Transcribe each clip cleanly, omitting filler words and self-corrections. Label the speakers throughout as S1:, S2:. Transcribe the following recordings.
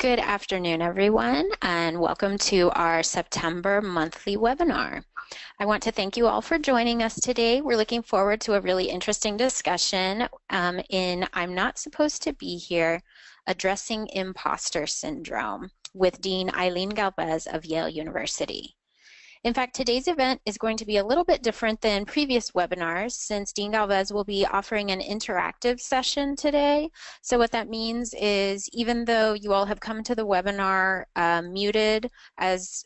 S1: Good afternoon, everyone, and welcome to our September monthly webinar. I want to thank you all for joining us today. We're looking forward to a really interesting discussion in I'm Not Supposed to Be Here, Addressing Impostor Syndrome with Dean Eileen Galvez of Yale University. In fact, today's event is going to be a little bit different than previous webinars since Dean Galvez will be offering an interactive session today. So what that means is even though you all have come to the webinar muted as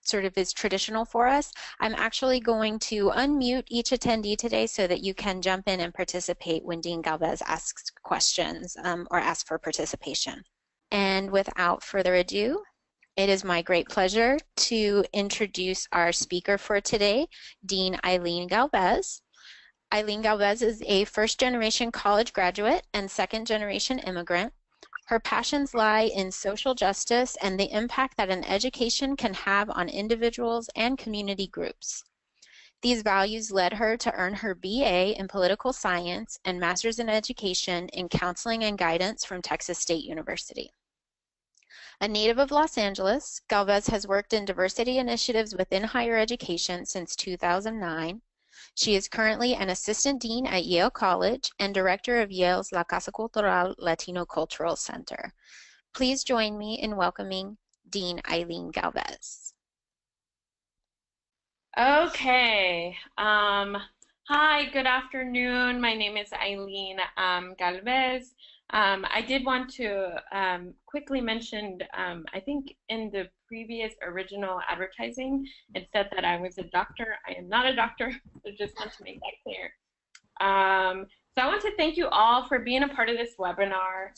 S1: sort of is traditional for us, I'm actually going to unmute each attendee today so that you can jump in and participate when Dean Galvez asks questions or asks for participation. And without further ado, it is my great pleasure to introduce our speaker for today, Dean Eileen Galvez. Eileen Galvez is a first-generation college graduate and second-generation immigrant. Her passions lie in social justice and the impact that an education can have on individuals and community groups. These values led her to earn her BA in political science and master's in education in counseling and guidance from Texas State University. A native of Los Angeles, Galvez has worked in diversity initiatives within higher education since 2009. She is currently an assistant dean at Yale College and director of Yale's La Casa Cultural Latino Cultural Center. Please join me in welcoming Dean Eileen Galvez.
S2: Okay. Hi, good afternoon. My name is Eileen Galvez. I did want to quickly mention, I think in the previous original advertising, it said that I was a doctor. I am not a doctor, so just want to make that clear. So I want to thank you all for being a part of this webinar.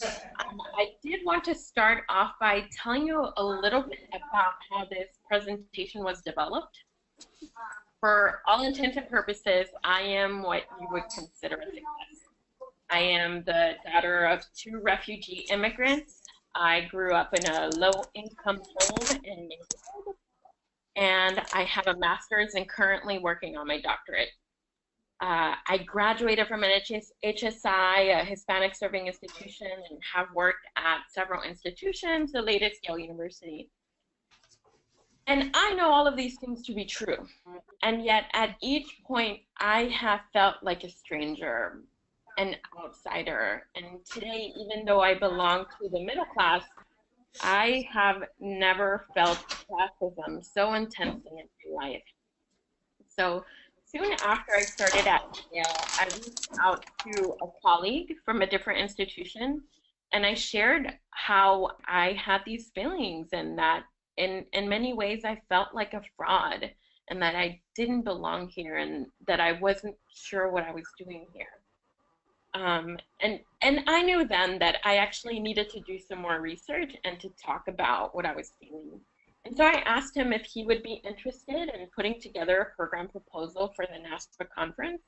S2: I did want to start off by telling you a little bit about how this presentation was developed. For all intents and purposes, I am what you would consider a success. I am the daughter of 2 refugee immigrants. I grew up in a low-income home in neighborhood, and I have a master's and currently working on my doctorate. I graduated from an HSI, a Hispanic Serving Institution, and have worked at several institutions, the latest Yale University. And I know all of these things to be true, and yet at each point I have felt like a stranger, an outsider. And today, even though I belong to the middle class, I have never felt classism so intensely in my life. So soon after I started at Yale, I reached out to a colleague from a different institution, and I shared how I had these feelings and that in many ways I felt like a fraud and that I didn't belong here and that I wasn't sure what I was doing here. And I knew then that I actually needed to do some more research and to talk about what I was feeling. And so I asked him if he would be interested in putting together a program proposal for the NASPA conference.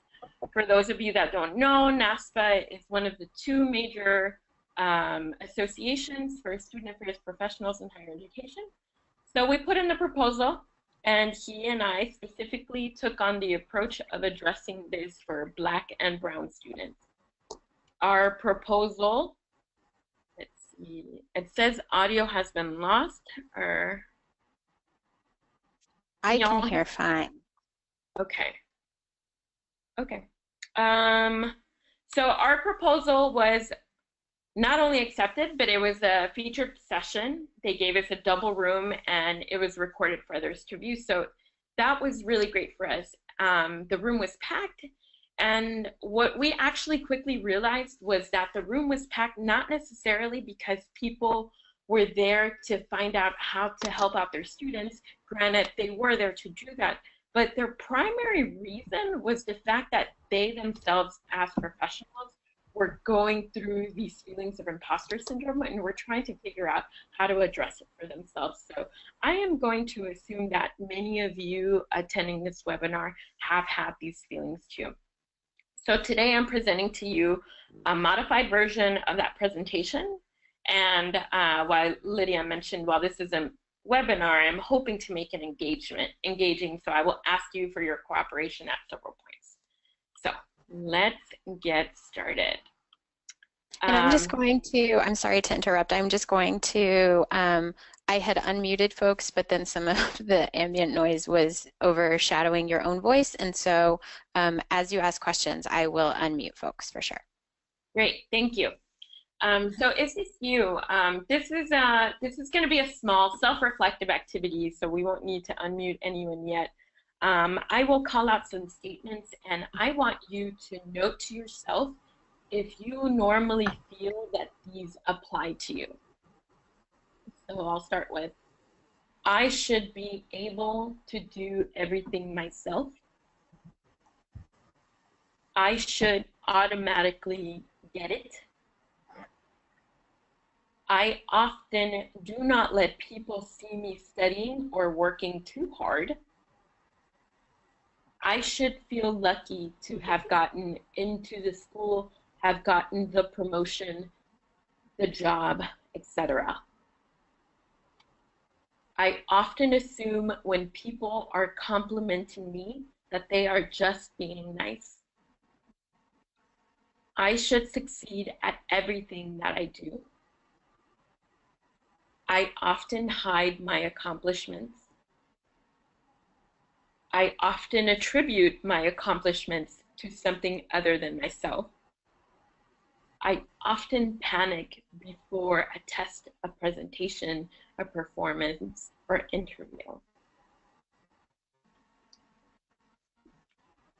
S2: For those of you that don't know, NASPA is one of the 2 major associations for student affairs professionals in higher education. So we put in the proposal, and he and I specifically took on the approach of addressing this for Black and brown students. Our proposal, let's see, it says audio has been lost, or?
S1: I can hear fine.
S2: Okay. Okay. So our proposal was not only accepted, but it was a featured session. They gave us a double room, and it was recorded for others to view. So that was really great for us. The room was packed. And what we actually quickly realized was that the room was packed not necessarily because people were there to find out how to help out their students. Granted, they were there to do that. But their primary reason was the fact that they themselves, as professionals, were going through these feelings of imposter syndrome and were trying to figure out how to address it for themselves. So I am going to assume that many of you attending this webinar have had these feelings too. So today I'm presenting to you a modified version of that presentation. And while Lydia mentioned, while this is a webinar, I'm hoping to make it engaging, so I will ask you for your cooperation at several points. So let's get started.
S1: And I'm just
S2: Um,
S1: going to, I'm sorry to interrupt, I'm just going to, I had unmuted folks, but then some of the ambient noise was overshadowing your own voice. And so as you ask questions, I will unmute folks for sure.
S2: Great, thank you. So is this you? This is going to be a small self-reflective activity, so we won't need to unmute anyone yet. I will call out some statements, and I want you to note to yourself if you normally feel that these apply to you. So I'll start with, I should be able to do everything myself. I should automatically get it. I often do not let people see me studying or working too hard. I should feel lucky to have gotten into the school, have gotten the promotion, the job, etc. I often assume when people are complimenting me that they are just being nice. I should succeed at everything that I do. I often hide my accomplishments. I often attribute my accomplishments to something other than myself. I often panic before a test, a presentation, a performance, or interview.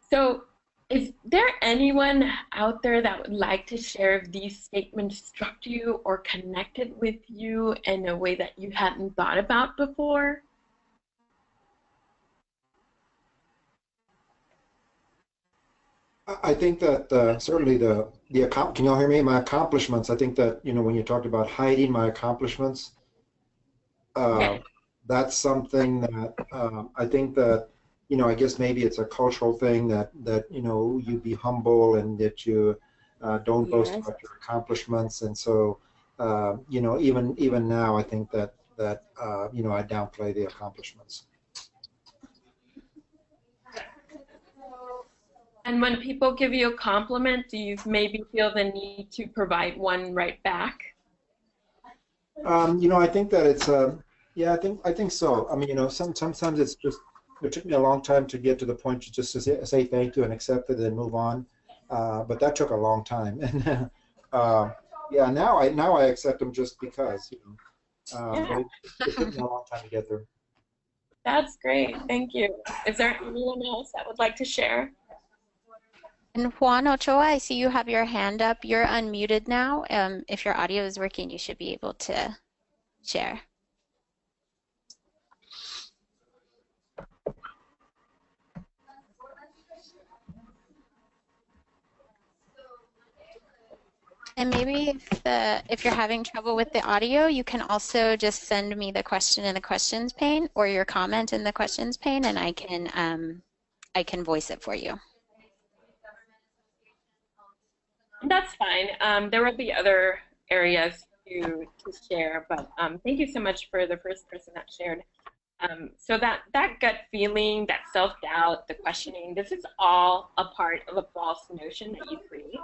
S2: So, is there anyone out there that would like to share if these statements struck you or connected with you in a way that you hadn't thought about before?
S3: I think that certainly can y'all hear me? My accomplishments. I think that when you talked about hiding my accomplishments,
S2: Yes.
S3: uh, that's something that I think that I guess maybe it's a cultural thing that you be humble and that you don't boast
S1: Yes.
S3: about your accomplishments, and so even now I think that I downplay the accomplishments.
S2: And when people give you a compliment, do you maybe feel the need to provide one right back?
S3: I think that it's yeah, I think so. I mean, sometimes it's just it took me a long time to get to the point to just to say thank you and accept it and move on. But that took a long time. And yeah, now I accept them just because, but
S2: Yeah,
S3: it took me a long time to get there.
S2: that's great. Thank you. Is there anyone else that would like to share?
S1: And Juan Ochoa, I see you have your hand up. You're unmuted now. If your audio is working, you should be able to share. And maybe if you're having trouble with the audio, you can also just send me the question in the questions pane or your comment in the questions pane, and I can voice it for you.
S2: That's fine. There will be other areas to share, but thank you so much for the first person that shared. So that gut feeling, that self-doubt, the questioning, this is all a part of a false notion that you create.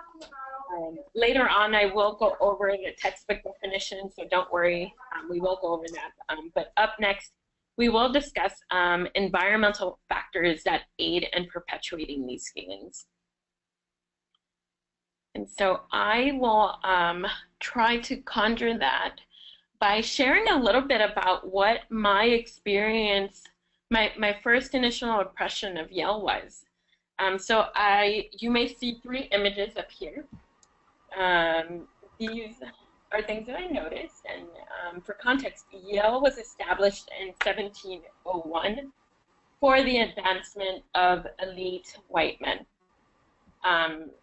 S2: Later on, I will go over the textbook definition, so don't worry, we will go over that. But up next, we will discuss environmental factors that aid in perpetuating these feelings. And so I will try to conjure that by sharing a little bit about what my experience, my first initial impression of Yale was. So you may see three images up here. These are things that I noticed, and for context, Yale was established in 1701 for the advancement of elite white men.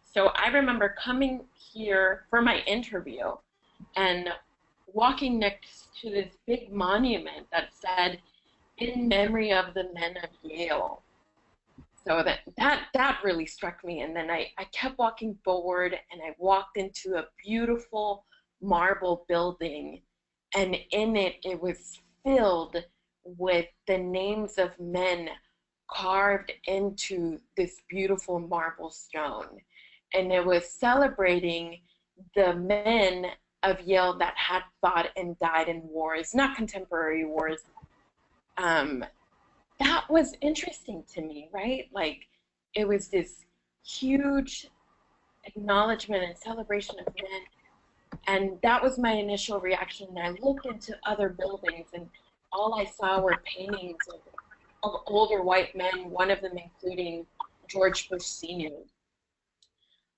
S2: So I remember coming here for my interview and walking next to this big monument that said, "In memory of the men of Yale." So that really struck me. And then I kept walking forward, and I walked into a beautiful marble building, and in it was filled with the names of men carved into this beautiful marble stone. And it was celebrating the men of Yale that had fought and died in wars, not contemporary wars. That was interesting to me, right? Like, it was this huge acknowledgement and celebration of men. And that was my initial reaction. And I looked into other buildings, and all I saw were paintings of older white men, one of them including George Bush Sr.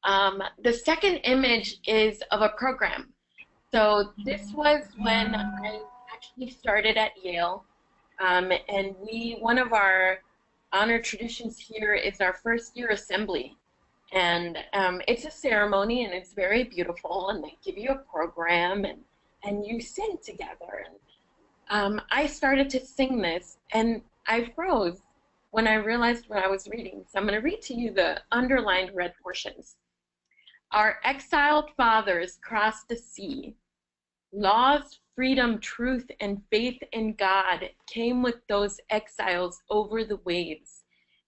S2: The second image is of a program. So this was when I actually started at Yale. And one of our honor traditions here is our first year assembly. And it's a ceremony, and it's very beautiful, and they give you a program, and you sing together. And I started to sing this, and I froze when I realized what I was reading. So I'm going to read to you the underlined red portions. Our exiled fathers crossed the sea. Laws, freedom, truth, and faith in God came with those exiles over the waves.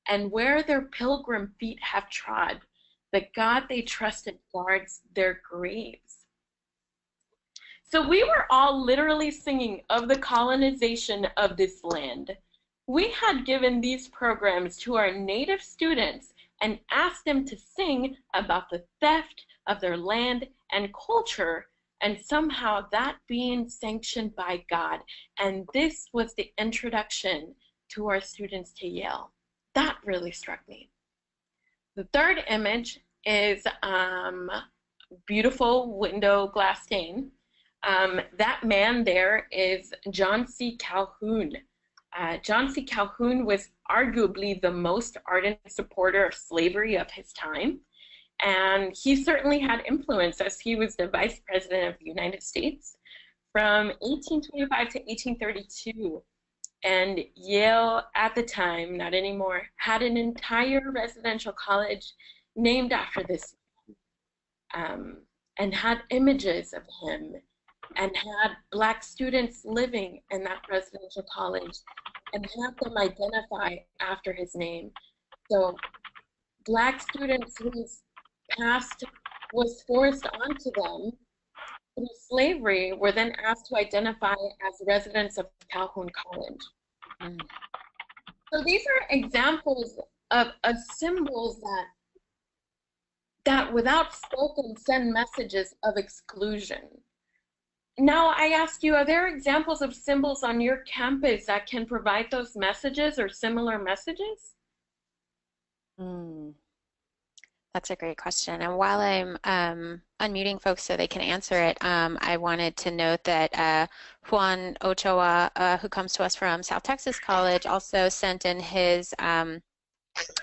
S2: And where their pilgrim feet have trod, the God they trusted guards their graves. So we were all literally singing of the colonization of this land. We had given these programs to our native students and asked them to sing about the theft of their land and culture, and somehow that being sanctioned by God. And this was the introduction to our students to Yale. That really struck me. The third image is beautiful window glass stain. That man there is John C. Calhoun. John C. Calhoun was arguably the most ardent supporter of slavery of his time. And he certainly had influence as he was the vice president of the United States from 1825 to 1832. And Yale, at the time, not anymore, had an entire residential college named after this man, and had images of him, and had Black students living in that residential college, and had them identify after his name. So Black students whose past was forced onto them through slavery were then asked to identify as residents of Calhoun College. So these are examples of symbols that without spoken send messages of exclusion. Now I ask you, are there examples of symbols on your campus that can provide those messages or similar messages?
S1: That's a great question. And while I'm unmuting folks so they can answer it, I wanted to note that Juan Ochoa, who comes to us from South Texas College, also sent in his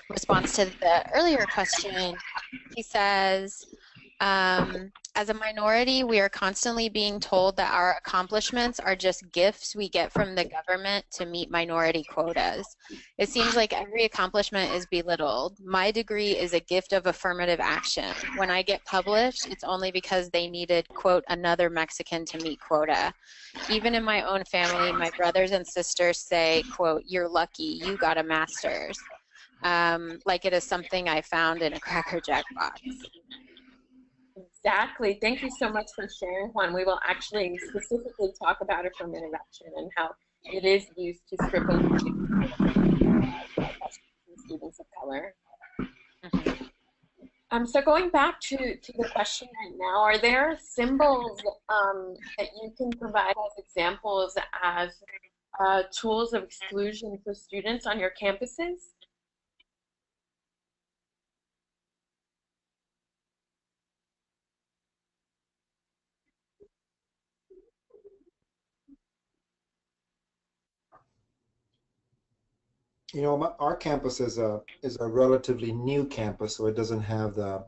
S1: response to the earlier question. He says, as a minority, we are constantly being told that our accomplishments are just gifts we get from the government to meet minority quotas. It seems like every accomplishment is belittled. My degree is a gift of affirmative action. When I get published, it's only because they needed, quote, another Mexican to meet quota. Even in my own family, my brothers and sisters say, quote, you're lucky, you got a master's. Like it is something I found in a Cracker Jack box.
S2: Exactly. Thank you so much for sharing, Juan. We will actually specifically talk about affirmative action and how it is used to strip away students of color. So going back to the question right now, are there symbols that you can provide as examples as tools of exclusion for students on your campuses?
S3: You know, our campus is a relatively new campus, so it doesn't have the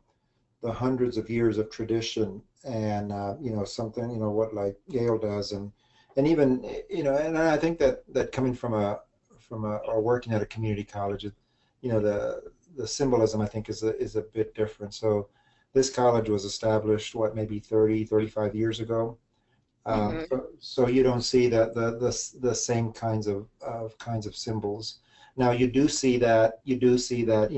S3: hundreds of years of tradition and you know, something, you know, what like Yale does, and even, you know, and I think that coming from or working at a community college, you know, the symbolism I think is a bit different. So this college was established what, maybe 35 years ago. So you don't see the same kinds of symbols. Now you do see that, you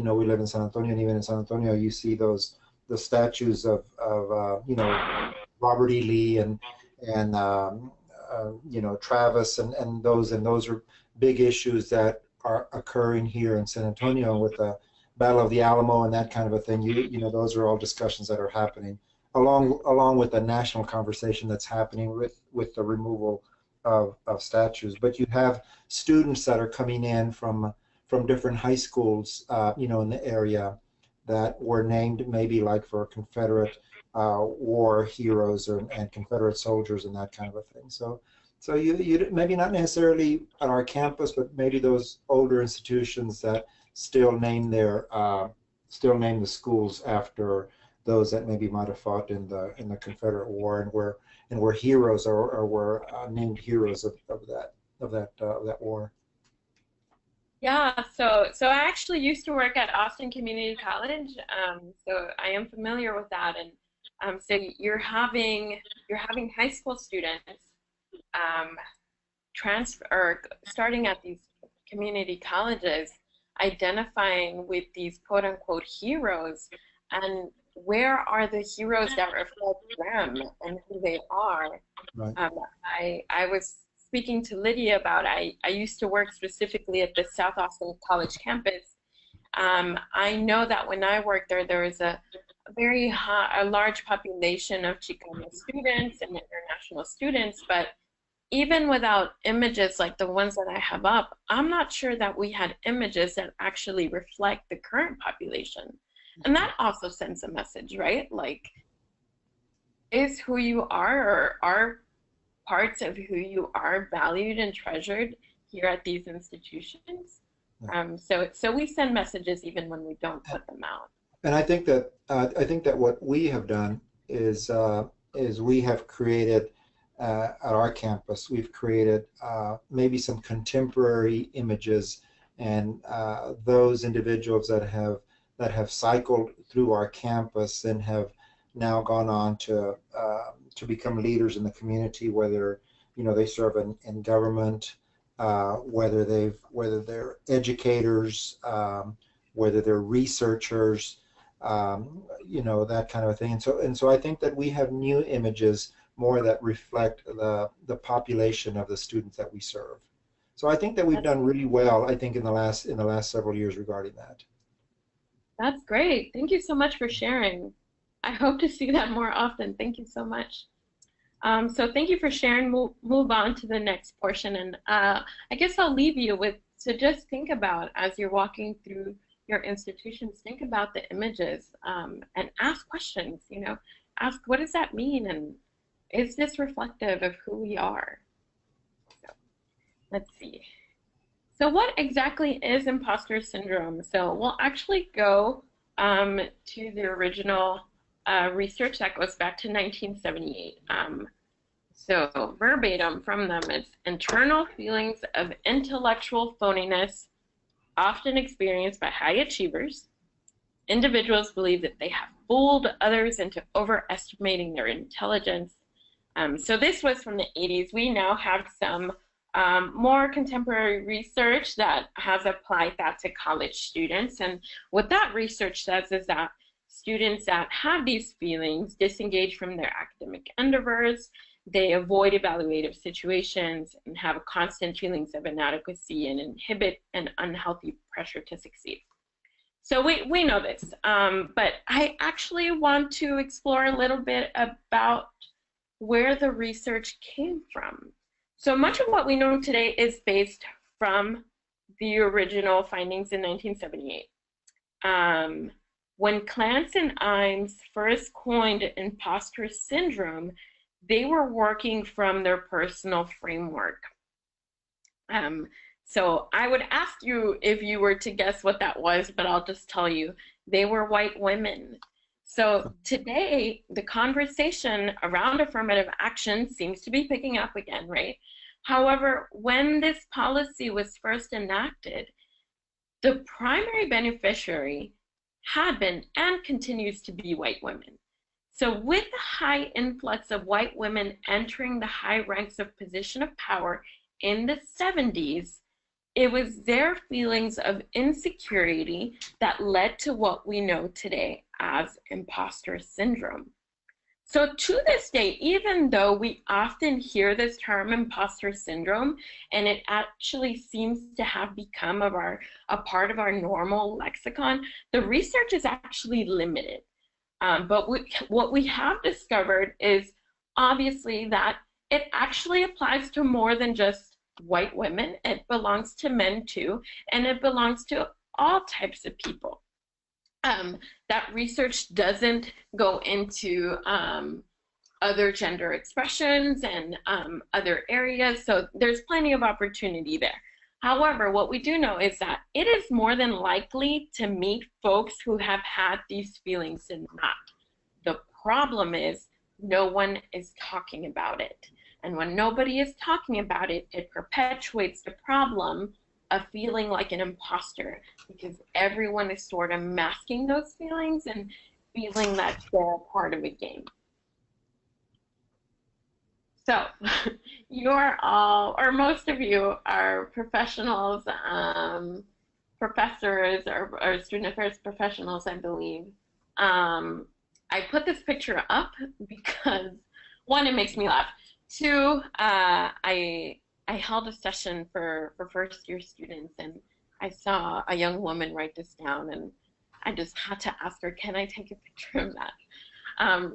S3: know, we live in San Antonio, and even in San Antonio you see those the statues of you know, Robert E. Lee and you know, Travis and those are big issues that are occurring here in San Antonio with the Battle of the Alamo and that kind of a thing. You know, those are all discussions that are happening along with the national conversation that's happening with the removal of statues. But you have students that are coming in from different high schools, you know, in the area that were named maybe like for Confederate war heroes and Confederate soldiers and that kind of a thing. So you maybe not necessarily on our campus, but maybe those older institutions that still name the schools after those that maybe might have fought in the Confederate War and were heroes or were named heroes of that war.
S2: Yeah, so I actually used to work at Austin Community College, so I am familiar with that. And so you're having high school students transfer or starting at these community colleges, identifying with these quote unquote heroes, and where are the heroes that reflect them and who they are?
S3: Right.
S2: I was speaking to Lydia about, I used to work specifically at the South Austin College campus. I know that when I worked there was a large population of Chicano students and international students, but even without images like the ones that I have up, I'm not sure that we had images that actually reflect the current population. And that also sends a message, right? Like, is who you are, or are parts of who you are valued and treasured here at these institutions? So we send messages even when we don't put them out.
S3: And I think that what we have done is we have created at our campus, we've created maybe some contemporary images, and those individuals that have cycled through our campus and have now gone on to become leaders in the community, whether you know they serve in government, whether they're educators, whether they're researchers, you know, that kind of a thing. And so I think that we have new images more that reflect the population of the students that we serve. So I think that we've done really well, I think, in the last several years regarding that.
S2: That's great. Thank you so much for sharing. I hope to see that more often. Thank you so much. So thank you for sharing. We'll move on to the next portion, and I guess I'll leave you with to just think about, as you're walking through your institutions, think about the images and ask questions. You know, ask, what does that mean, and is this reflective of who we are? So let's see. So what exactly is imposter syndrome? So we'll actually go to the original research that goes back to 1978. So verbatim from them, it's internal feelings of intellectual phoniness often experienced by high achievers. Individuals believe that they have fooled others into overestimating their intelligence. So this was from the 80s. We now have some more contemporary research that has applied that to college students. And what that research says is that students that have these feelings disengage from their academic endeavors, they avoid evaluative situations, and have constant feelings of inadequacy and inhibit an unhealthy pressure to succeed. So we know this, but I actually want to explore a little bit about where the research came from. So much of what we know today is based from the original findings in 1978. When Clance and Imes first coined imposter syndrome, they were working from their personal framework. So I would ask you if you were to guess what that was, but I'll just tell you, they were white women. So today, the conversation around affirmative action seems to be picking up again, right? However, when this policy was first enacted, the primary beneficiary had been and continues to be white women. So with the high influx of white women entering the high ranks of position of power in the 70s, it was their feelings of insecurity that led to what we know today as imposter syndrome. So to this day, even though we often hear this term imposter syndrome, and it actually seems to have become a part of our normal lexicon, the research is actually limited. But what we have discovered is obviously that it actually applies to more than just white women. It belongs to men too, and it belongs to all types of people. That research doesn't go into other gender expressions and other areas, so there's plenty of opportunity there. However, what we do know is that it is more than likely to meet folks who have had these feelings and not. The problem is no one is talking about it. And when nobody is talking about it, it perpetuates the problem of feeling like an imposter, because everyone is sort of masking those feelings and feeling that they're part of a game. So you're all, or most of you are professionals, professors or student affairs professionals, I believe. I put this picture up because, one, it makes me laugh. Two, I held a session for first year students, and I saw a young woman write this down, and I just had to ask her, can I take a picture of that?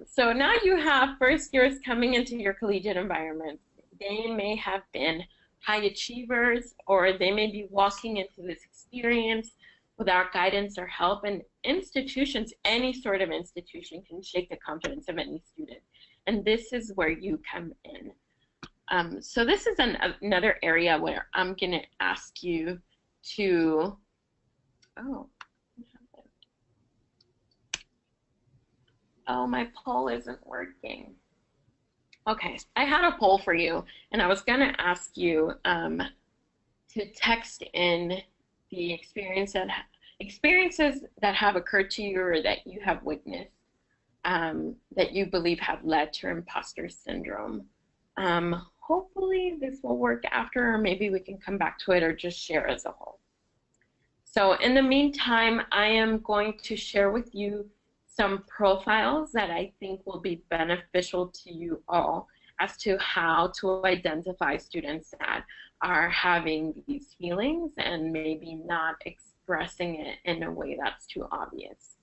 S2: So now you have first years coming into your collegiate environment. They may have been high achievers, or they may be walking into this experience without guidance or help, and institutions, any sort of institution, can shake the confidence of any student. And this is where you come in. So this is another area where I'm going to ask you to, oh, my poll isn't working. Okay, I had a poll for you, and I was going to ask you to text in the experiences that have occurred to you or that you have witnessed that you believe have led to imposter syndrome. Hopefully this will work after, or maybe we can come back to it or just share as a whole. So in the meantime, I am going to share with you some profiles that I think will be beneficial to you all as to how to identify students that are having these feelings and maybe not expressing it in a way that's too obvious.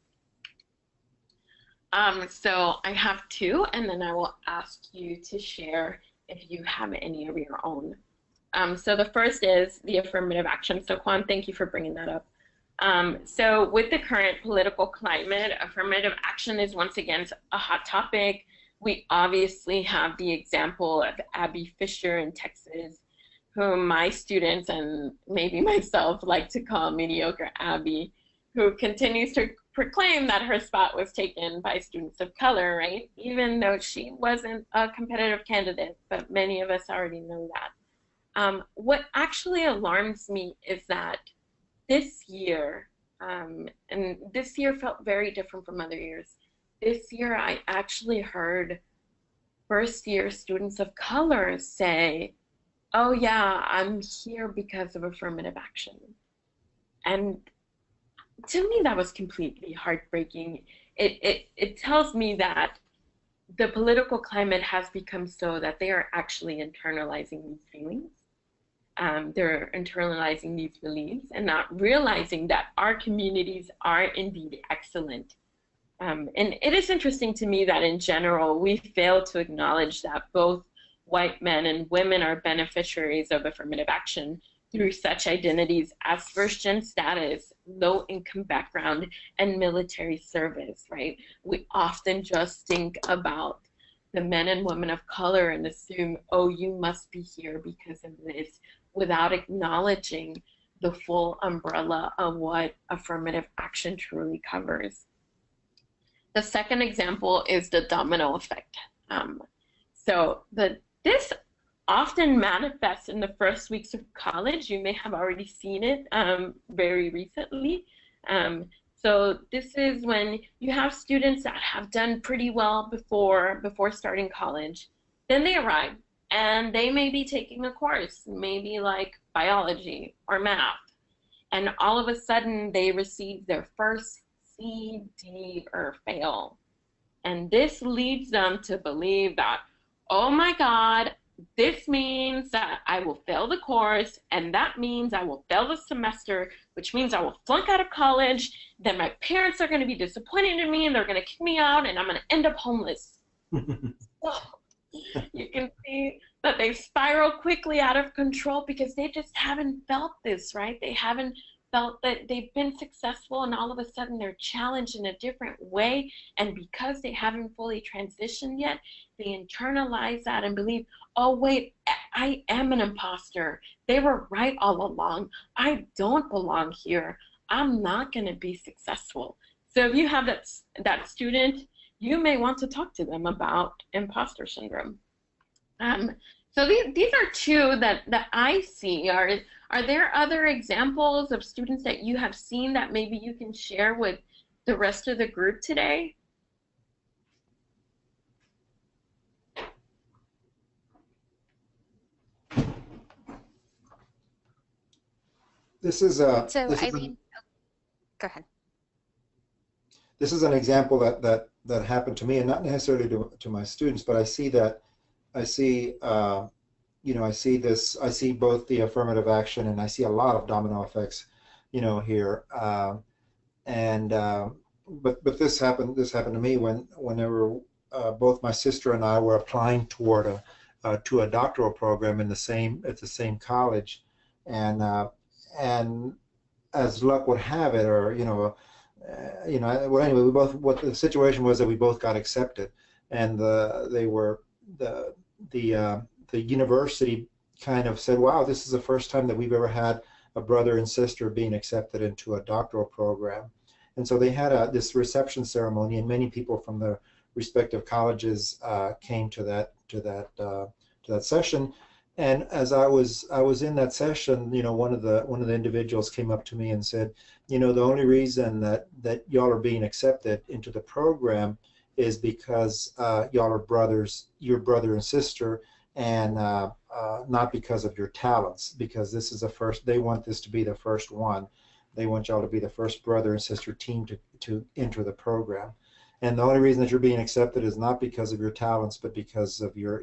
S2: So I have two, and then I will ask you to share if you have any of your own. So the first is the affirmative action. So Juan, thank you for bringing that up. So with the current political climate, affirmative action is once again a hot topic. We obviously have the example of Abby Fisher in Texas, whom my students and maybe myself like to call mediocre Abby, who continues to proclaim that her spot was taken by students of color, right? Even though she wasn't a competitive candidate, but many of us already know that. What actually alarms me is that this year, and this year felt very different from other years. This year, I actually heard first-year students of color say, oh yeah, I'm here because of affirmative action. And to me, that was completely heartbreaking. It tells me that the political climate has become so that they are actually internalizing these feelings. They're internalizing these beliefs and not realizing that our communities are indeed excellent. And it is interesting to me that in general, we fail to acknowledge that both white men and women are beneficiaries of affirmative action through such identities as first-gen status, low-income background, and military service, right? We often just think about the men and women of color and assume, oh, you must be here because of this, without acknowledging the full umbrella of what affirmative action truly covers. The second example is the domino effect. This often manifests in the first weeks of college. You may have already seen it very recently. So this is when you have students that have done pretty well before starting college. Then they arrive, and they may be taking a course, maybe like biology or math, and all of a sudden they receive their first succeed, D, or fail. And this leads them to believe that, oh my God, this means that I will fail the course, and that means I will fail the semester, which means I will flunk out of college, then my parents are going to be disappointed in me, and they're going to kick me out, and I'm going to end up homeless. So you can see that they spiral quickly out of control because they just haven't felt this, right? They haven't felt that they've been successful, and all of a sudden they're challenged in a different way, and because they haven't fully transitioned yet, they internalize that and believe, oh wait, I am an imposter. They were right all along. I don't belong here. I'm not going to be successful. So if you have that student, you may want to talk to them about imposter syndrome. So these are two that I see. Are there other examples of students that you have seen that maybe you can share with the rest of the group today?
S3: This is
S1: So Eileen, go ahead.
S3: This is an example that happened to me, and not necessarily to my students, but I see I see both the affirmative action, and I see a lot of domino effects, here. But this happened to me whenever both my sister and I were applying toward to a doctoral program at the same college, and as luck would have it, or well, anyway, what the situation was that we both got accepted, and the university kind of said, wow, this is the first time that we've ever had a brother and sister being accepted into a doctoral program. And so they had this reception ceremony, and many people from the respective colleges came to that session. And as I was in that session, one of the individuals came up to me and said, the only reason that y'all are being accepted into the program is because y'all are brothers, your brother and sister, and not because of your talents, because this is they want this to be the first one. They want y'all to be the first brother and sister team to enter the program. And the only reason that you're being accepted is not because of your talents, but because of your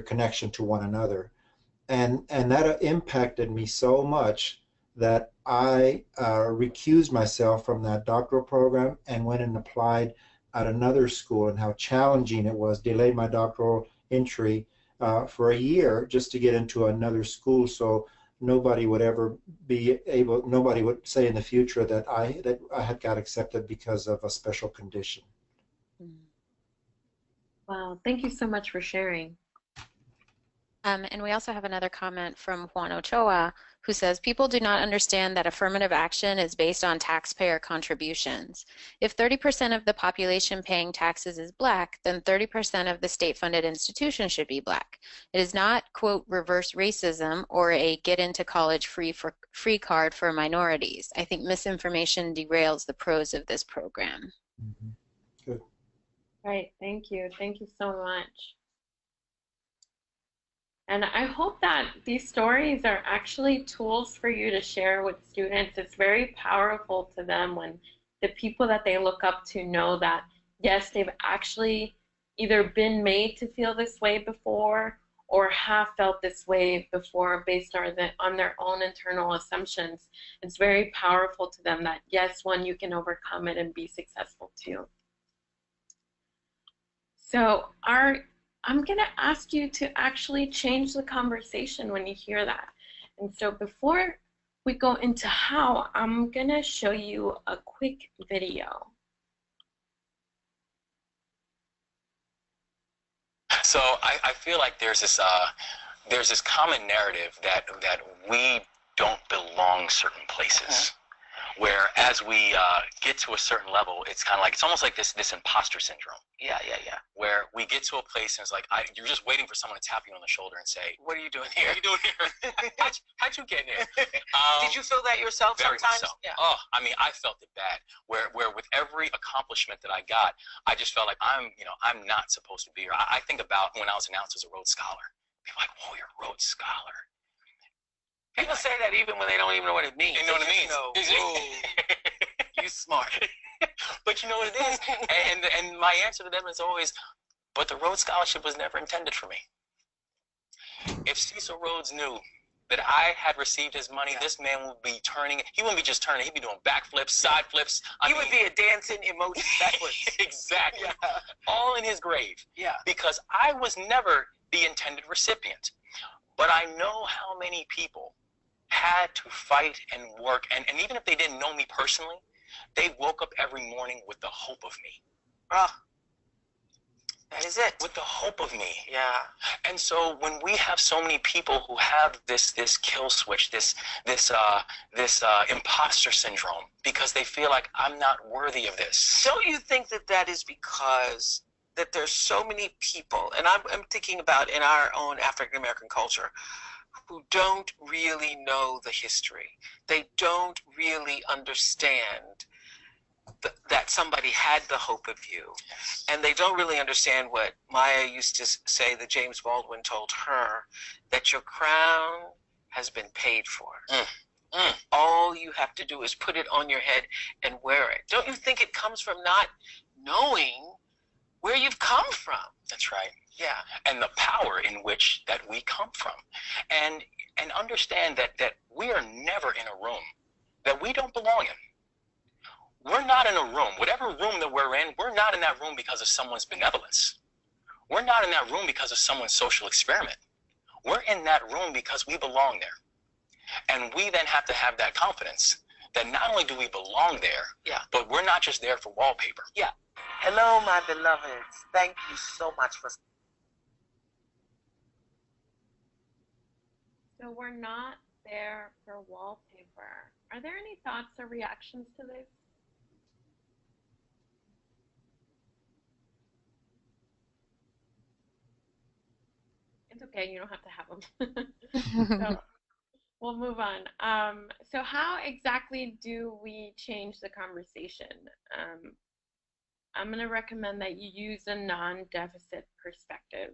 S3: connection to one another. And that impacted me so much that I recused myself from that doctoral program and went and applied at another school, and how challenging it was, delayed my doctoral entry for a year just to get into another school, so nobody would say in the future that I had got accepted because of a special condition.
S2: Wow, thank you so much for sharing.
S1: And we also have another comment from Juan Ochoa, who says, people do not understand that affirmative action is based on taxpayer contributions. If 30% of the population paying taxes is Black, then 30% of the state-funded institution should be Black. It is not, quote, reverse racism or a get into college free card for minorities. I think misinformation derails the pros of this program.
S3: Mm-hmm. Good.
S2: Right, thank you. Thank you so much. And I hope that these stories are actually tools for you to share with students. It's very powerful to them when the people that they look up to know that, yes, they've actually either been made to feel this way before or have felt this way before based on their own internal assumptions. It's very powerful to them that, yes, you can overcome it and be successful too. So I'm going to ask you to actually change the conversation when you hear that. And so before we go into how, I'm going to show you a quick video.
S4: So I feel like there's this common narrative that we don't belong certain places. Where as we get to a certain level, it's kind of like, it's almost like this imposter syndrome. Yeah. Where we get to a place and it's like, you're just waiting for someone to tap you on the shoulder and say, what are you doing here? What are you doing here? how'd you get here?
S5: Did you feel that yourself
S4: very
S5: sometimes?
S4: Much so.
S5: Yeah.
S4: Oh, I mean, I felt it bad. Where with every accomplishment that I got, I just felt like I'm not supposed to be here. I think about when I was announced as a Rhodes Scholar. People are like, oh, you're a Rhodes Scholar.
S5: People say that even when they don't even know what it means.
S4: They know what it means.
S5: You smart.
S4: But you know what it is? And my answer to them is always, but the Rhodes Scholarship was never intended for me. If Cecil Rhodes knew that I had received his money, this man would be turning, he wouldn't be just turning, he'd be doing backflips, side flips.
S5: He would be a dancing emoji backwards.
S4: Exactly.
S5: Yeah.
S4: All in his grave.
S5: Yeah.
S4: Because I was never the intended recipient. But I know how many people had to fight and work, and even if they didn't know me personally, they woke up every morning with the hope of me.
S5: That is it.
S4: With the hope of me.
S5: Yeah.
S4: And so when we have so many people who have this kill switch, this imposter syndrome, because they feel like I'm not worthy of this.
S5: Don't you think that that is because that there's so many people, and I'm thinking about in our own African American culture, who don't really know the history. They don't really understand that somebody had the hope of you. And they don't really understand what Maya used to say that James Baldwin told her, that your crown has been paid for. All you have to do is put it on your head and wear it. Don't you think it comes from not knowing where you've come from?
S4: That's right.
S5: Yeah.
S4: And the power in which that we come from. And understand that we are never in a room that we don't belong in. We're not in a room, whatever room that we're in, we're not in that room because of someone's benevolence. We're not in that room because of someone's social experiment. We're in that room because we belong there. And we then have to have that confidence that not only do we belong there, but we're not just there for wallpaper.
S5: Yeah. Hello, my beloveds. Thank you so much for...
S2: So we're not there for wallpaper. Are there any thoughts or reactions to this? It's okay, you don't have to have them. So we'll move on. So how exactly do we change the conversation? I'm going to recommend that you use a non-deficit perspective.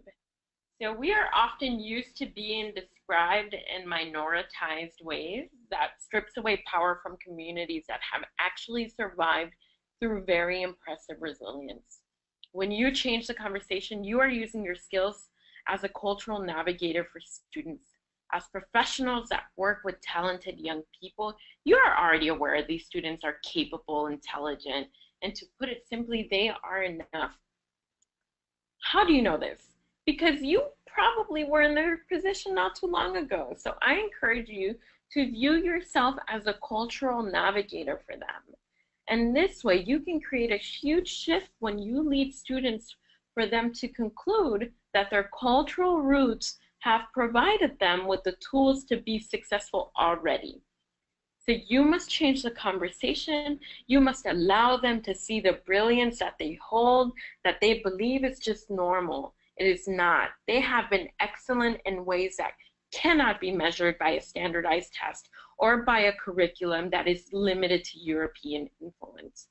S2: So we are often used to being described in minoritized ways that strips away power from communities that have actually survived through very impressive resilience. When you change the conversation, you are using your skills as a cultural navigator for students. As professionals that work with talented young people, you are already aware these students are capable, intelligent, and to put it simply, they are enough. How do you know this? Because you probably were in their position not too long ago. So I encourage you to view yourself as a cultural navigator for them. And this way, you can create a huge shift when you lead students for them to conclude that their cultural roots have provided them with the tools to be successful already. So you must change the conversation. You must allow them to see the brilliance that they hold, that they believe is just normal. It is not. They have been excellent in ways that cannot be measured by a standardized test or by a curriculum that is limited to European influence.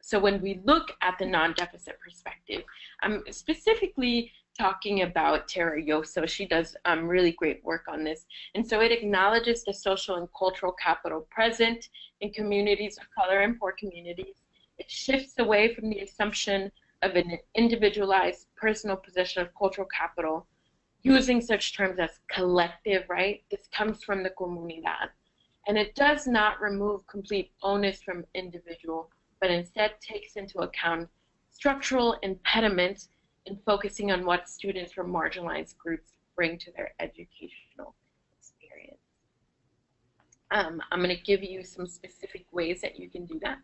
S2: So when we look at the non-deficit perspective, I'm specifically talking about Tara Yoso. She does really great work on this. And so it acknowledges the social and cultural capital present in communities of color and poor communities. It shifts away from the assumption of an individualized personal possession of cultural capital, using such terms as collective, right? This comes from the comunidad. And it does not remove complete onus from individual, but instead takes into account structural impediments in focusing on what students from marginalized groups bring to their educational experience. I'm going to give you some specific ways that you can do that.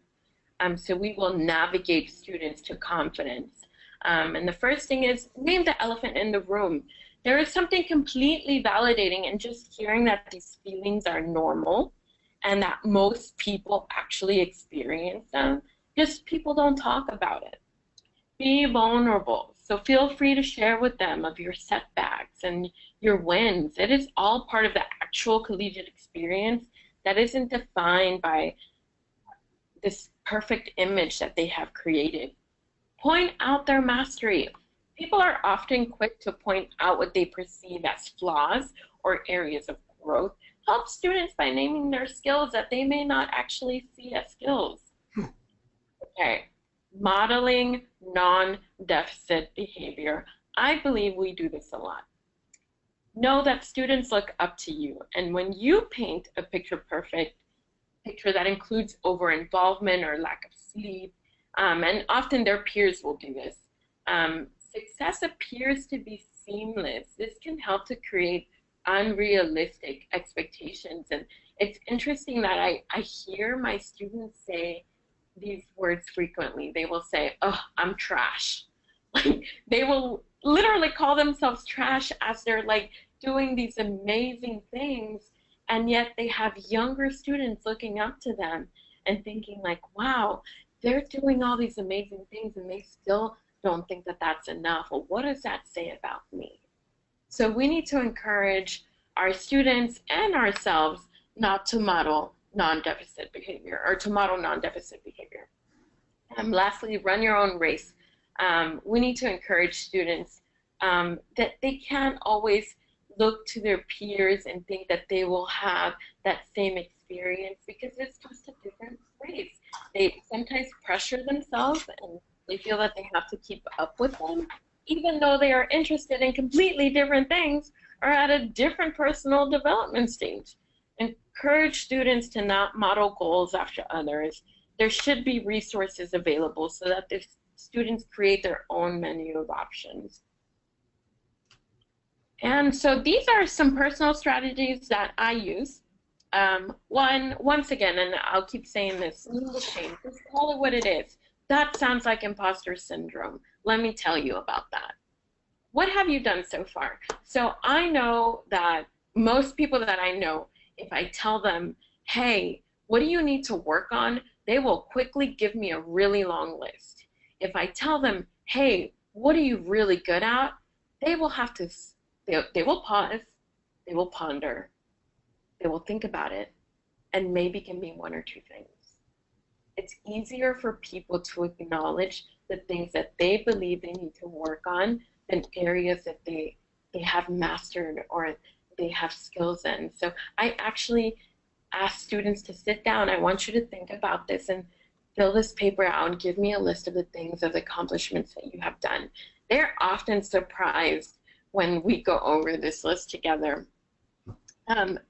S2: So we will navigate students to confidence. And the first thing is name the elephant in the room. There is something completely validating in just hearing that these feelings are normal and that most people actually experience them. Just people don't talk about it. Be vulnerable. So feel free to share with them of your setbacks and your wins. It is all part of the actual collegiate experience that isn't defined by this perfect image that they have created. Point out their mastery. People are often quick to point out what they perceive as flaws or areas of growth. Help students by naming their skills that they may not actually see as skills. Okay, modeling non-deficit behavior. I believe we do this a lot. Know that students look up to you, and when you paint a picture-perfect picture that includes over-involvement or lack of sleep, and often their peers will do this, success appears to be seamless. This can help to create unrealistic expectations, and it's interesting that I hear my students say these words frequently. They will say, "Oh, I'm trash." Like, they will literally call themselves trash as they're like doing these amazing things, and yet they have younger students looking up to them and thinking like, wow, they're doing all these amazing things and they still don't think that that's enough. Well, what does that say about me? So we need to encourage our students and ourselves not to model non-deficit behavior, or to model non-deficit behavior. Lastly, run your own race. We need to encourage students that they can't always look to their peers and think that they will have that same experience, because it's just a different race. They sometimes pressure themselves and they feel that they have to keep up with them, even though they are interested in completely different things or at a different personal development stage. Encourage students to not model goals after others. There should be resources available so that the students create their own menu of options. And so these are some personal strategies that I use. Once again, and I'll keep saying this, little shame, just call it what it is. That sounds like imposter syndrome. Let me tell you about that. What have you done so far? So I know that most people that I know, if I tell them, hey, what do you need to work on? They will quickly give me a really long list. If I tell them, hey, what are you really good at? They will have to, they will pause, they will ponder, they will think about it, and maybe give me one or two things. It's easier for people to acknowledge the things that they believe they need to work on than areas that they have mastered or they have skills in. So I actually ask students to sit down. I want you to think about this and fill this paper out and give me a list of the things, of the accomplishments that you have done. They're often surprised when we go over this list together.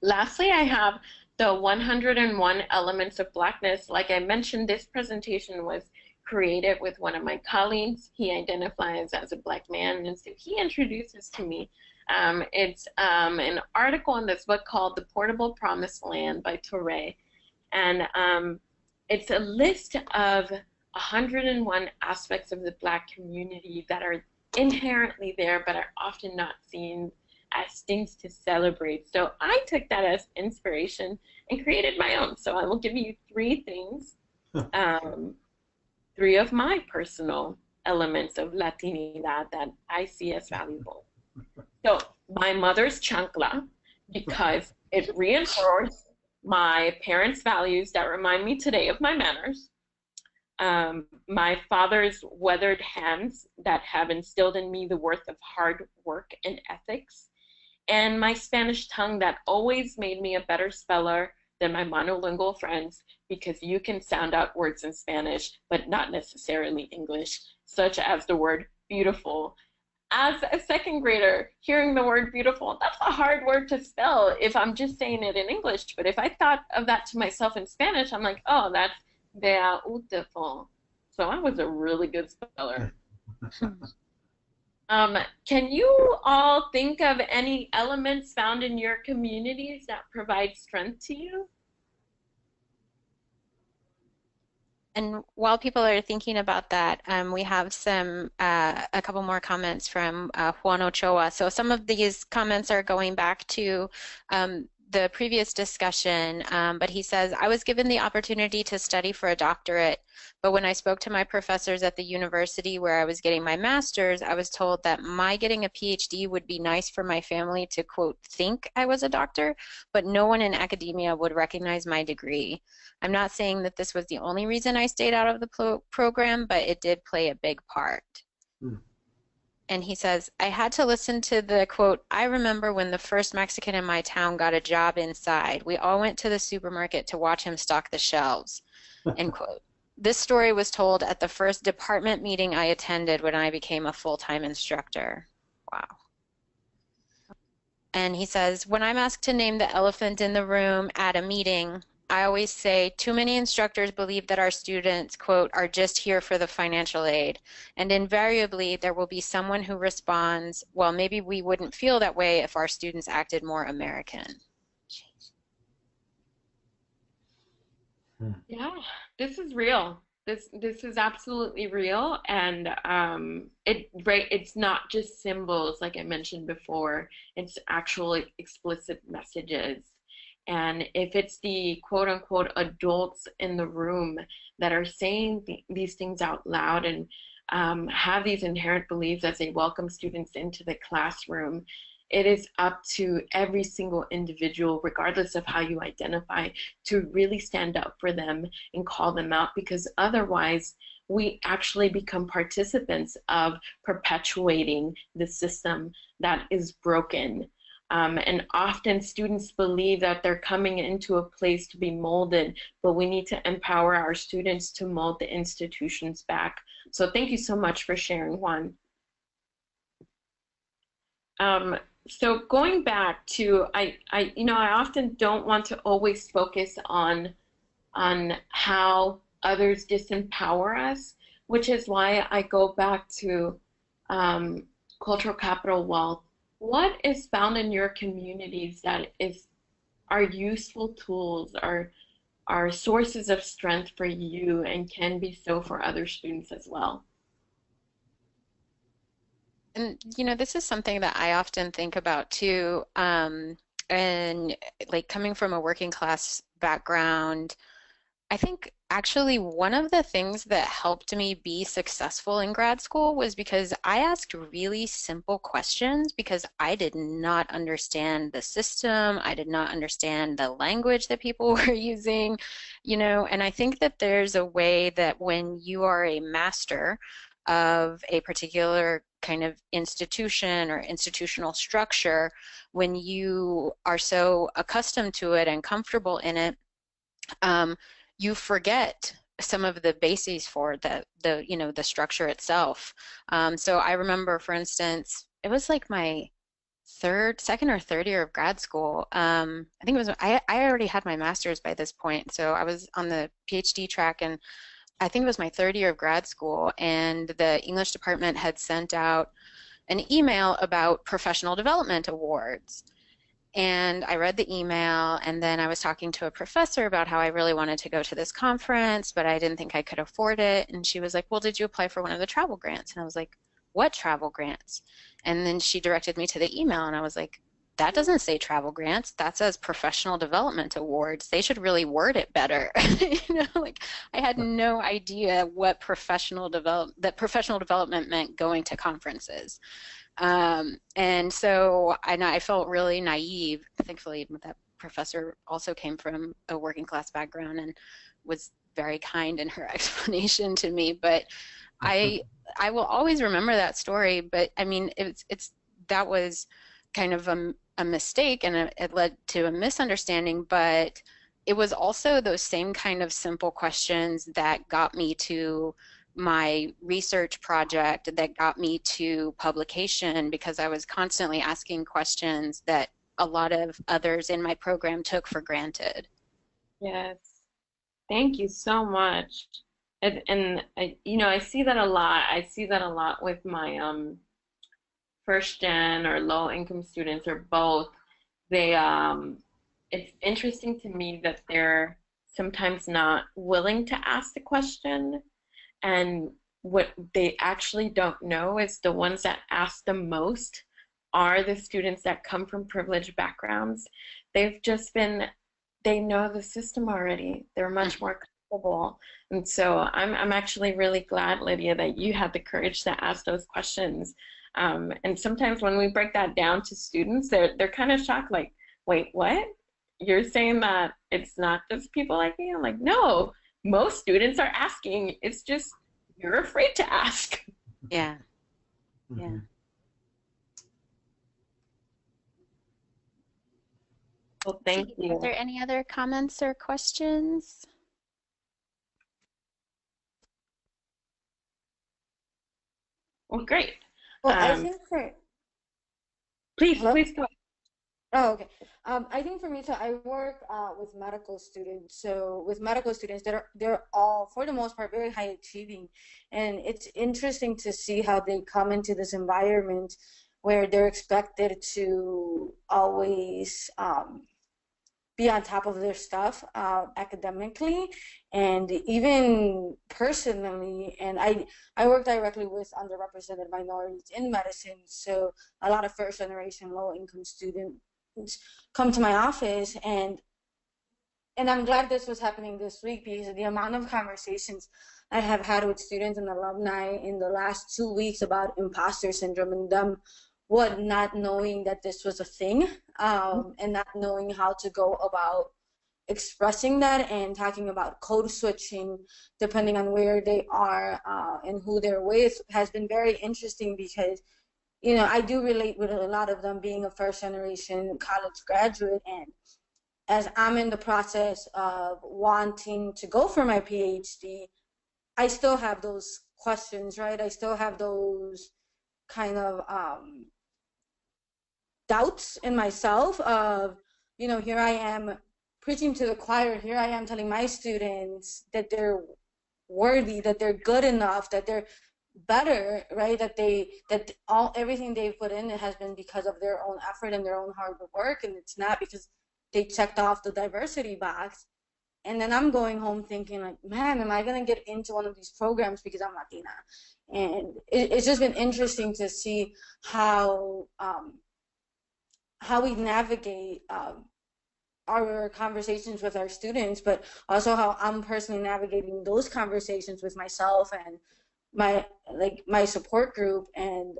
S2: Lastly, I have the 101 elements of Blackness. Like I mentioned, this presentation was created with one of my colleagues. He identifies as a Black man, and so he introduces to me. It's an article in this book called The Portable Promised Land by Touré. And it's a list of 101 aspects of the Black community that are inherently there but are often not seen as things to celebrate. So I took that as inspiration and created my own. So I will give you three things, three of my personal elements of Latinidad that I see as valuable. So my mother's chancla, because it reinforced my parents' values that remind me today of my manners. My father's weathered hands that have instilled in me the worth of hard work and ethics. And my Spanish tongue that always made me a better speller than my monolingual friends, because you can sound out words in Spanish, but not necessarily English, such as the word beautiful. As a second grader, hearing the word beautiful, that's a hard word to spell if I'm just saying it in English. But if I thought of that to myself in Spanish, I'm like, oh, that's beautiful. So I was a really good speller. Can you all think of any elements found in your communities that provide strength to you?
S1: And while people are thinking about that, we have a couple more comments from Juan Ochoa. So some of these comments are going back to the previous discussion, but he says, I was given the opportunity to study for a doctorate, but when I spoke to my professors at the university where I was getting my master's, I was told that my getting a PhD would be nice for my family to, quote, think I was a doctor, but no one in academia would recognize my degree. I'm not saying that this was the only reason I stayed out of the program, but it did play a big part. And he says, I had to listen to the, quote, I remember when the first Mexican in my town got a job inside. We all went to the supermarket to watch him stock the shelves, end quote. This story was told at the first department meeting I attended when I became a full-time instructor. Wow. And he says, when I'm asked to name the elephant in the room at a meeting, I always say too many instructors believe that our students, quote, are just here for the financial aid. And invariably, there will be someone who responds, well, maybe we wouldn't feel that way if our students acted more American.
S2: Yeah, this is real. This is absolutely real, and it's not just symbols like I mentioned before. It's actual explicit messages. And if it's the quote unquote adults in the room that are saying these things out loud and have these inherent beliefs as they welcome students into the classroom, it is up to every single individual, regardless of how you identify, to really stand up for them and call them out, because otherwise we actually become participants of perpetuating the system that is broken. And often students believe that they're coming into a place to be molded, but we need to empower our students to mold the institutions back. So thank you so much for sharing, Juan. So going back to, I often don't want to always focus on how others disempower us, which is why I go back to cultural capital wealth. What is found in your communities that are useful tools, are sources of strength for you, and can be so for other students as well?
S1: And this is something that I often think about too. And like coming from a working class background, I think actually one of the things that helped me be successful in grad school was because I asked really simple questions because I did not understand the system. I did not understand the language that people were using, and I think that there's a way that when you are a master of a particular kind of institution or institutional structure, when you are so accustomed to it and comfortable in it, you forget some of the bases for the structure itself. So I remember, for instance, it was like my second or third year of grad school. I think it was, I already had my master's by this point, so I was on the PhD track, and I think it was my third year of grad school, and the English department had sent out an email about professional development awards. And I read the email, and then I was talking to a professor about how I really wanted to go to this conference, but I didn't think I could afford it. And she was like, well, did you apply for one of the travel grants? And I was like, what travel grants? And then she directed me to the email, and I was like, that doesn't say travel grants. That says professional development awards. They should really word it better. Like I had no idea what professional development meant going to conferences. And so I felt really naive. Thankfully, that professor also came from a working class background and was very kind in her explanation to me. But I will always remember that story. But I mean, that was kind of a mistake, and it led to a misunderstanding. But it was also those same kind of simple questions that got me to my research project, that got me to publication, because I was constantly asking questions that a lot of others in my program took for granted.
S2: Yes, thank you so much. And I see that a lot. I see that a lot with my first gen or low income students, or both. They it's interesting to me that they're sometimes not willing to ask the question. And what they actually don't know is the ones that ask the most are the students that come from privileged backgrounds. They know the system already. They're much more comfortable. And so I'm actually really glad, Lydia, that you had the courage to ask those questions. And sometimes when we break that down to students, they're kind of shocked, like, wait, what? You're saying that it's not just people like me? I'm like, no. Most students are asking. It's just you're afraid to ask.
S1: Yeah. Yeah.
S2: Well, thank you.
S1: Are there any other comments or questions?
S2: Well, great.
S6: Well, I think for
S2: Please,
S6: hello?
S2: please go.
S6: Oh, okay. I think for me, so I work with medical students. So with medical students, they're all, for the most part, very high achieving, and it's interesting to see how they come into this environment where they're expected to always be on top of their stuff academically and even personally. And I work directly with underrepresented minorities in medicine, so a lot of first generation low income students come to my office, and I'm glad this was happening this week because the amount of conversations I have had with students and alumni in the last 2 weeks about imposter syndrome and them not knowing that this was a thing, and not knowing how to go about expressing that and talking about code switching depending on where they are and who they're with has been very interesting because, you know, I do relate with a lot of them being a first generation college graduate, and as I'm in the process of wanting to go for my PhD, I still have those questions, right? I still have those kind of doubts in myself of, you know, here I am preaching to the choir, here I am telling my students that they're worthy, that they're good enough, that they're better, right? That everything they've put in, it has been because of their own effort and their own hard work, and it's not because they checked off the diversity box. And then I'm going home thinking like, man, am I gonna get into one of these programs because I'm Latina? And it's just been interesting to see how we navigate our conversations with our students, but also how I'm personally navigating those conversations with myself and my support group. And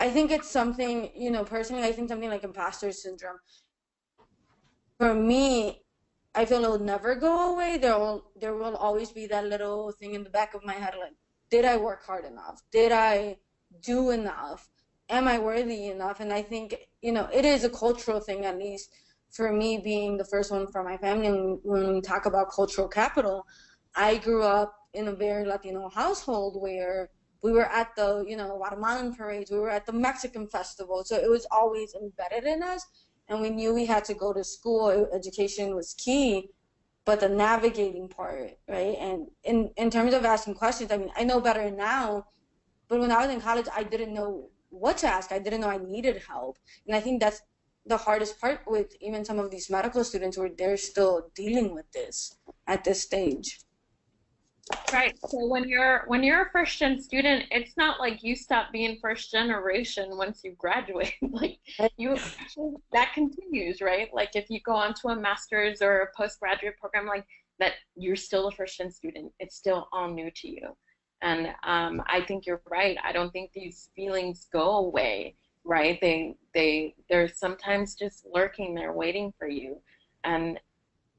S6: I think it's something, you know, personally, I think something like imposter syndrome, for me, I feel it'll never go away. There will always be that little thing in the back of my head, like, did I work hard enough? Did I do enough? Am I worthy enough? And I think, you know, it is a cultural thing, at least for me being the first one from my family. When we talk about cultural capital, I grew up in a very Latino household where we were at the, you know, Guatemalan parades, we were at the Mexican festival. So it was always embedded in us. And we knew we had to go to school. Education was key, but the navigating part, right? And in terms of asking questions, I mean, I know better now, but when I was in college, I didn't know what to ask. I didn't know I needed help. And I think that's the hardest part with even some of these medical students where they're still dealing with this at this stage.
S2: Right. So when you're a first gen student, it's not like you stop being first generation once you graduate. Like you, that continues, right? Like if you go on to a master's or a postgraduate program like that, you're still a first gen student. It's still all new to you. And I think you're right. I don't think these feelings go away, right? They're sometimes just lurking there waiting for you. And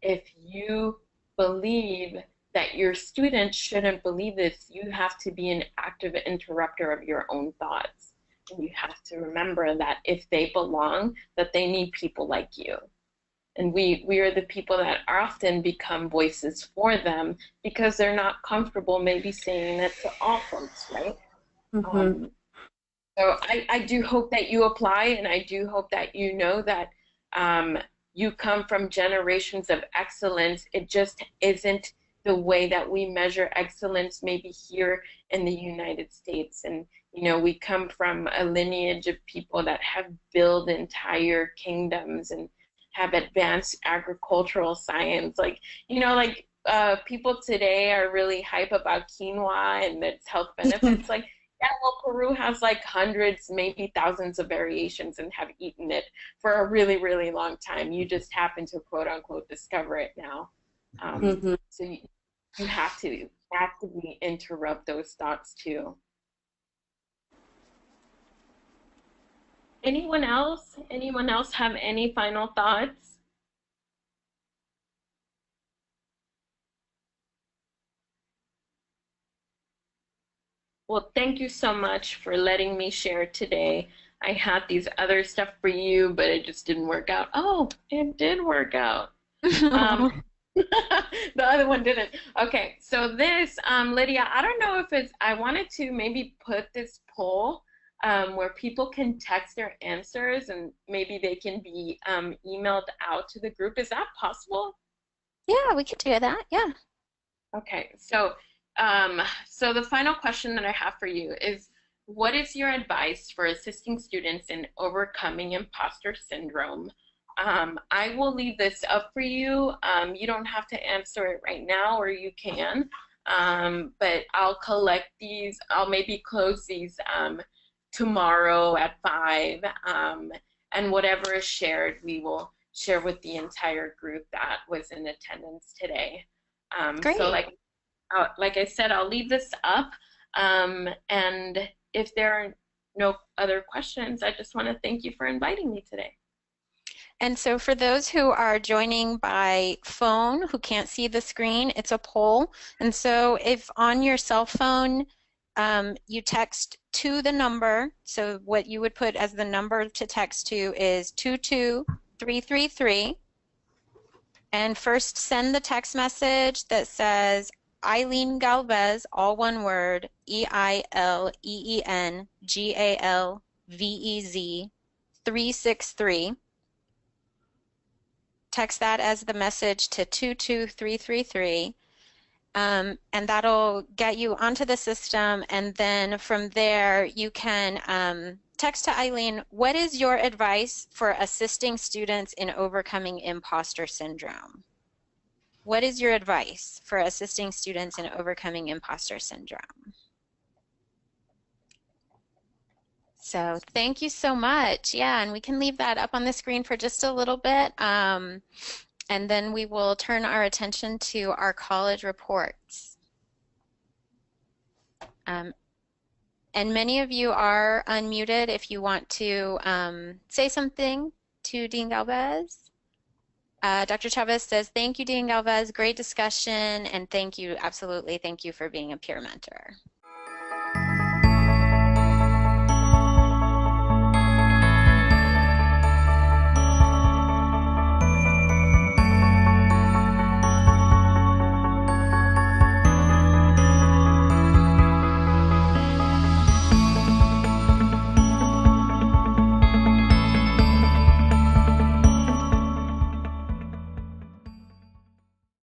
S2: if you believe that your students shouldn't believe this, you have to be an active interrupter of your own thoughts. And you have to remember that if they belong, that they need people like you. And we are the people that often become voices for them because they're not comfortable maybe saying it to all folks, right?
S6: Mm-hmm.
S2: So I do hope that you apply, and I do hope that you know that you come from generations of excellence. It just isn't the way that we measure excellence maybe here in the United States. And, you know, we come from a lineage of people that have built entire kingdoms and have advanced agricultural science. Like, you know, like people today are really hype about quinoa and its health benefits. Like, yeah, well, Peru has like hundreds, maybe thousands of variations and have eaten it for a really, really long time. You just happen to quote unquote discover it now. So you have to actively interrupt those thoughts too. Anyone else? Anyone else have any final thoughts? Well, thank you so much for letting me share today. I had these other stuff for you, but it just didn't work out. Oh, it did work out. The other one didn't. Okay, so this, Lydia, I don't know if it's, I wanted to maybe put this poll where people can text their answers and maybe they can be emailed out to the group. Is that possible?
S1: Yeah, we could do that. Yeah.
S2: Okay, so so the final question that I have for you is, what is your advice for assisting students in overcoming imposter syndrome? I will leave this up for you. You don't have to answer it right now, or you can, but I'll collect these. I'll maybe close these tomorrow at 5, and whatever is shared, we will share with the entire group that was in attendance today.
S1: Great.
S2: So like I said, I'll leave this up, and if there are no other questions, I just want to thank you for inviting me today.
S1: And so for those who are joining by phone who can't see the screen, it's a poll. And so if on your cell phone you text to the number, so what you would put as the number to text to is 22333, and first send the text message that says Eileen Galvez, all one word, EILEENGALVEZ 363. Text that as the message to 22333, and that'll get you onto the system, and then from there you can text to Eileen, what is your advice for assisting students in overcoming imposter syndrome? What is your advice for assisting students in overcoming imposter syndrome? So thank you so much. Yeah, and we can leave that up on the screen for just a little bit, and then we will turn our attention to our college reports. And many of you are unmuted if you want to say something to Dean Galvez. Dr. Chavez says, thank you, Dean Galvez, great discussion, and thank you, absolutely, thank you for being a peer mentor.